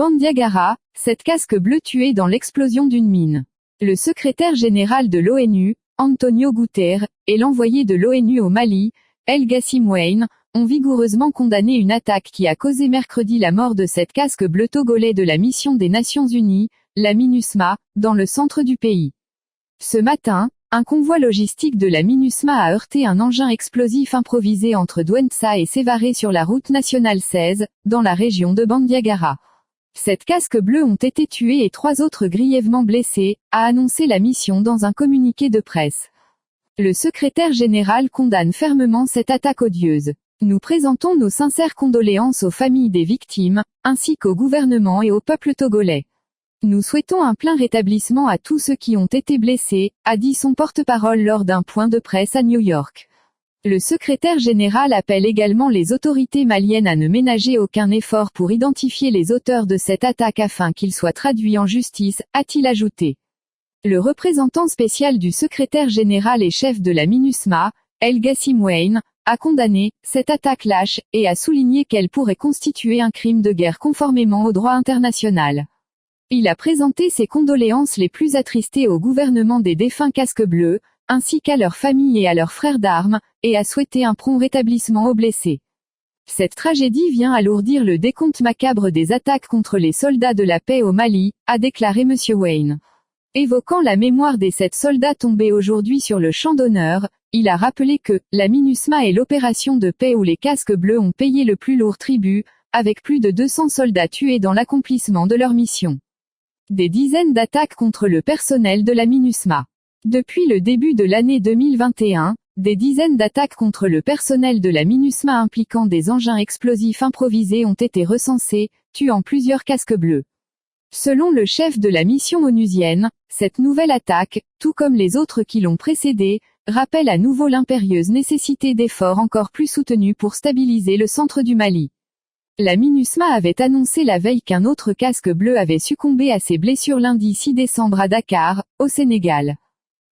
Bandiagara, 7 casques bleus tués dans l'explosion d'une mine. Le secrétaire général de l'ONU, Antonio Guterres, et l'envoyé de l'ONU au Mali, El Gassim-Weyne, ont vigoureusement condamné une attaque qui a causé mercredi la mort de 7 casques bleus togolais de la mission des Nations Unies, la MINUSMA, dans le centre du pays. Ce matin, un convoi logistique de la MINUSMA a heurté un engin explosif improvisé entre Douentza et Sévaré sur la route nationale 16, dans la région de Bandiagara. 7 casques bleus ont été tués et 3 autres grièvement blessés, a annoncé la mission dans un communiqué de presse. Le secrétaire général condamne fermement cette attaque odieuse. Nous présentons nos sincères condoléances aux familles des victimes, ainsi qu'au gouvernement et au peuple togolais. Nous souhaitons un plein rétablissement à tous ceux qui ont été blessés, a dit son porte-parole lors d'un point de presse à New York. Le secrétaire général appelle également les autorités maliennes à ne ménager aucun effort pour identifier les auteurs de cette attaque afin qu'ils soient traduits en justice, a-t-il ajouté. Le représentant spécial du secrétaire général et chef de la MINUSMA, El Gassim-Weyne, a condamné cette attaque lâche et a souligné qu'elle pourrait constituer un crime de guerre conformément au droit international. Il a présenté ses condoléances les plus attristées au gouvernement des défunts casques bleus, ainsi qu'à leurs familles et à leurs frères d'armes, et a souhaité un prompt rétablissement aux blessés. Cette tragédie vient alourdir le décompte macabre des attaques contre les soldats de la paix au Mali, a déclaré M. Weyne. Évoquant la mémoire des 7 soldats tombés aujourd'hui sur le champ d'honneur, il a rappelé que la MINUSMA est l'opération de paix où les casques bleus ont payé le plus lourd tribut, avec plus de 200 soldats tués dans l'accomplissement de leur mission. Des dizaines d'attaques contre le personnel de la MINUSMA. Depuis le début de l'année 2021, des dizaines d'attaques contre le personnel de la MINUSMA impliquant des engins explosifs improvisés ont été recensées, tuant plusieurs casques bleus. Selon le chef de la mission onusienne, cette nouvelle attaque, tout comme les autres qui l'ont précédée, rappelle à nouveau l'impérieuse nécessité d'efforts encore plus soutenus pour stabiliser le centre du Mali. La MINUSMA avait annoncé la veille qu'un autre casque bleu avait succombé à ses blessures lundi 6 décembre à Dakar, au Sénégal.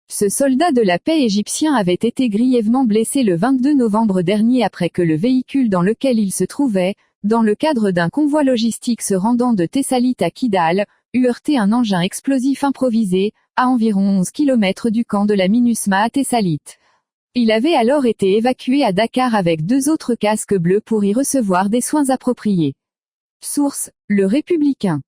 Ce soldat de la paix égyptien avait été grièvement blessé le 22 novembre dernier après que le véhicule dans lequel il se trouvait, dans le cadre d'un convoi logistique se rendant de Tessalit à Kidal, eut heurté un engin explosif improvisé, à environ 11 km du camp de la MINUSMA à Tessalit. Il avait alors été évacué à Dakar avec 2 autres casques bleus pour y recevoir des soins appropriés. Source, Le Républicain.